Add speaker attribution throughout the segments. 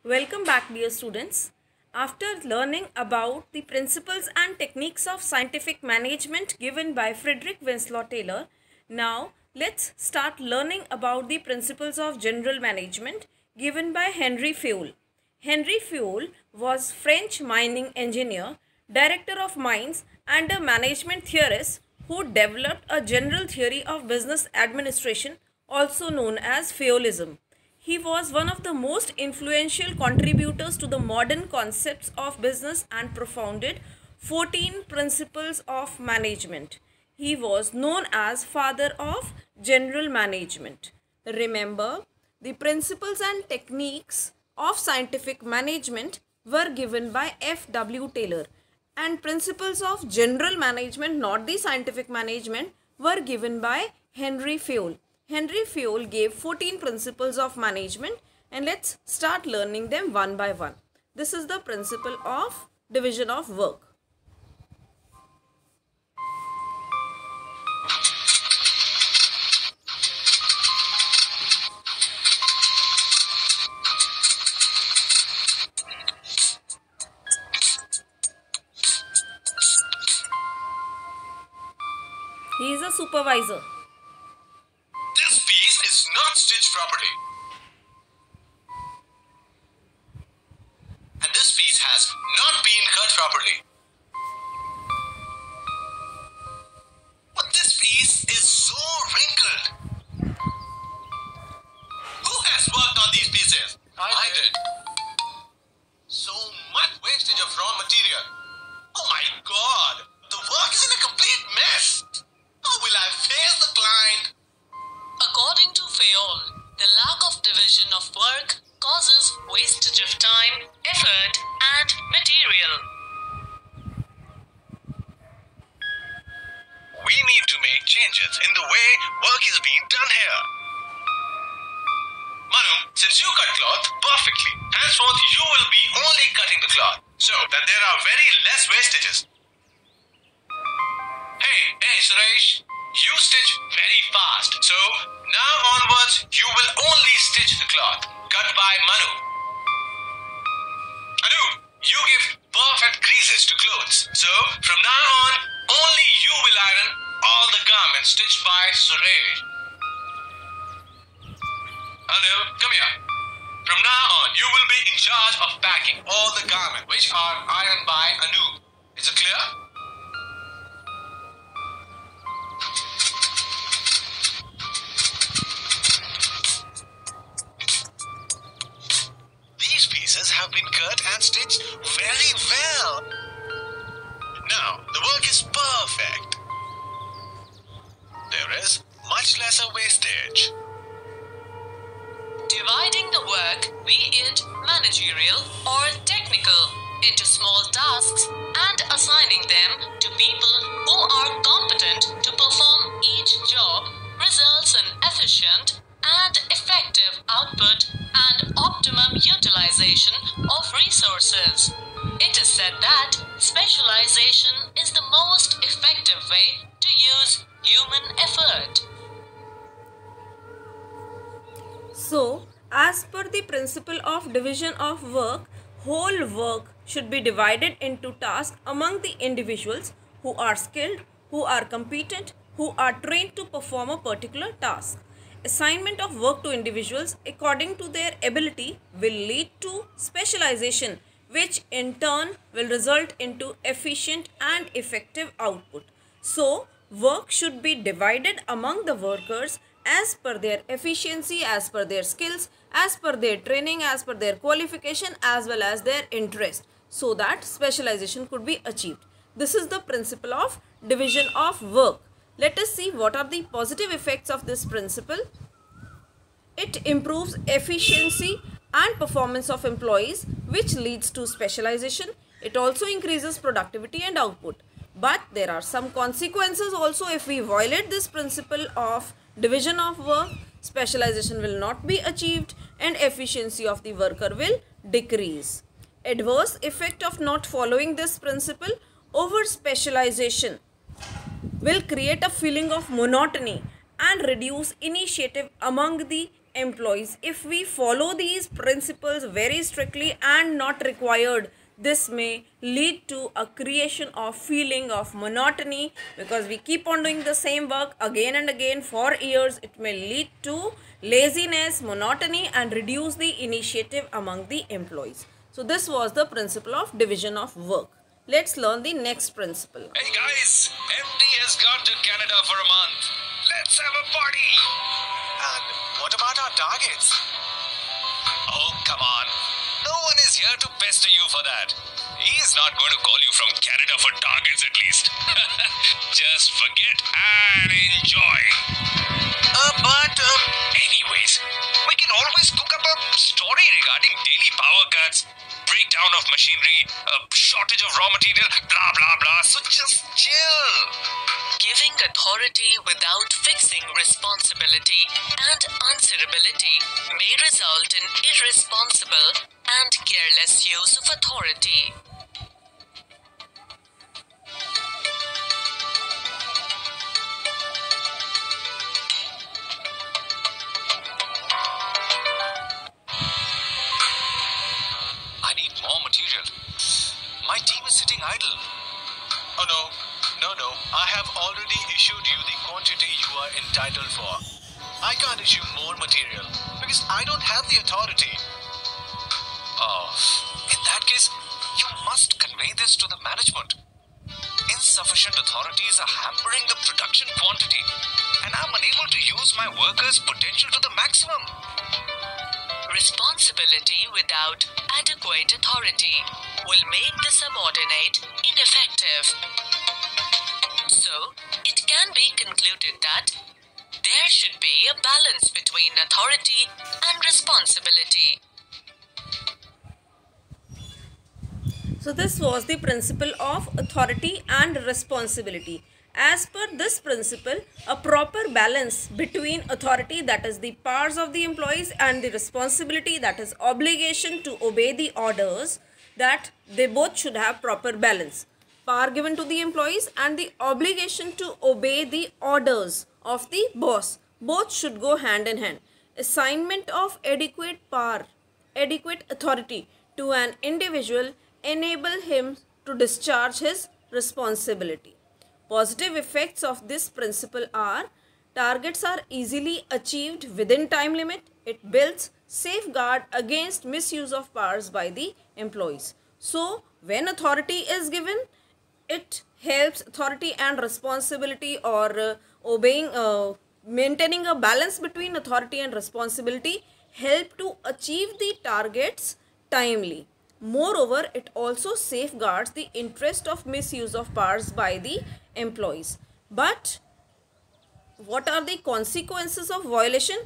Speaker 1: Welcome back, dear students. After learning about the principles and techniques of scientific management given by Frederick Winslow Taylor, now let's start learning about the principles of general management given by Henry Fayol. Henry Fayol was French mining engineer, director of mines, and a management theorist who developed a general theory of business administration, also known as Fayolism. He was one of the most influential contributors to the modern concepts of business and propounded 14 principles of management. He was known as father of general management. Remember, the principles and techniques of scientific management were given by F.W. Taylor, and principles of general management, not the scientific management, were given by Henry Fayol. Henry Fayol gave 14 principles of management, and let's start learning them one by one. This is the principle of division of work. He is a supervisor.
Speaker 2: Properly. And this piece has not been cut properly. But this piece is so wrinkled. Who has worked on these pieces? I did. So much wastage of raw material. Oh my God! The work is in a complete mess. How will I face the client?
Speaker 3: According to Fayol, the lack of division of work causes wastage of time, effort, and material.
Speaker 2: We need to make changes in the way work is being done here. Manu, since you cut cloth perfectly, henceforth you will be only cutting the cloth, so that there are very less wastages. Hey, Suresh, you stitch very fast, so now onwards you will only stitch the cloth cut by Manu. Anu, you give perfect creases to clothes, so from now on only you will iron all the garments stitched by Suresh. Anu, come here. From now on you will be in charge of packing all the garments which are ironed by Anu. Is it clear? Have been cut and stitched very well. Now the work is perfect. There is much lesser wastage.
Speaker 3: Dividing the work, be it managerial or technical, into small tasks and assigning them to people who are competent to perform each job results in efficient and effective output and optimum utilization of resources. It is said that specialization is the most effective way to use human effort.
Speaker 1: So, as per the principle of division of work, whole work should be divided into tasks among the individuals who are skilled, who are competent, who are trained to perform a particular task. Assignment of work to individuals according to their ability will lead to specialization, which in turn will result into efficient and effective output. So, work should be divided among the workers as per their efficiency, as per their skills, as per their training, as per their qualification, as well as their interest, so that specialization could be achieved. This is the principle of division of work. Let us see what are the positive effects of this principle. It improves efficiency and performance of employees, which leads to specialization. It also increases productivity and output. But there are some consequences also if we violate this principle of division of work. Specialization will not be achieved and efficiency of the worker will decrease. Adverse effect of not following this principle: over specialization will create a feeling of monotony and reduce initiative among the employees. If we follow these principles very strictly and not required, this may lead to a creation of feeling of monotony, because we keep on doing the same work again and again for years. It may lead to laziness, monotony, and reduce the initiative among the employees. So this was the principle of division of work. Let's learn the next principle.
Speaker 2: Hey guys, MD has gone to Canada for a month. Let's have a party. And what about our targets? Oh, come on. No one is here to pester you for that. He's not going to call you from Canada for targets at least. Just forget and enjoy. Anyways, we can always cook up a story regarding daily power cuts, breakdown of machinery, shortage of raw material, blah blah blah. So just chill.
Speaker 3: Giving authority without fixing responsibility and answerability may result in irresponsible and careless use of authority.
Speaker 2: I need more material. My team is sitting idle. Oh no. I have already issued you the quantity you are entitled for. I can't issue more material because I don't have the authority. Oh, in that case, you must convey this to the management. Insufficient authorities are hampering the production quantity, and I'm unable to use my workers' potential to the maximum.
Speaker 3: Responsibility without adequate authority will make the subordinate ineffective. So, it can be concluded that there should be a balance between authority and responsibility.
Speaker 1: So this was the principle of authority and responsibility. As per this principle, a proper balance between authority, that is the powers of the employees, and the responsibility, that is obligation to obey the orders, that they both should have proper balance. Power given to the employees and the obligation to obey the orders of the boss, both should go hand in hand. Assignment of adequate power, adequate authority to an individual enable him to discharge his responsibility. Positive effects of this principle are: targets are easily achieved within time limit. It builds safeguard against misuse of powers by the employees. So, when authority is given, it helps authority and responsibility, or maintaining a balance between authority and responsibility, help to achieve the targets timely. Moreover, it also safeguards the interest of misuse of powers by the employees. But what are the consequences of violation?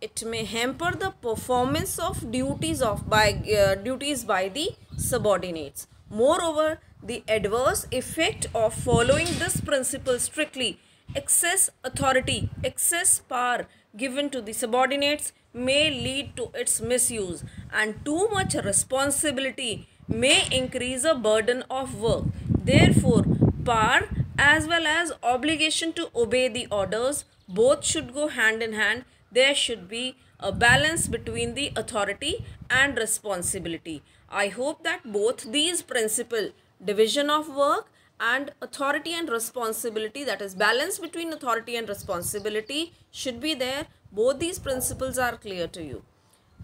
Speaker 1: It may hamper the performance of duties by the subordinates. Moreover, the adverse effect of following this principle strictly, excess authority, excess power given to the subordinates, may lead to its misuse, and too much responsibility may increase a burden of work. Therefore, power as well as obligation to obey the orders, both should go hand in hand. There should be a balance between the authority and responsibility. I hope that both these principles, division of work and authority and responsibility, that is balance between authority and responsibility, should be there. Both these principles are clear to you.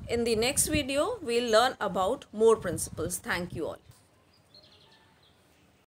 Speaker 1: In the next video, we'll learn about more principles. Thank you all.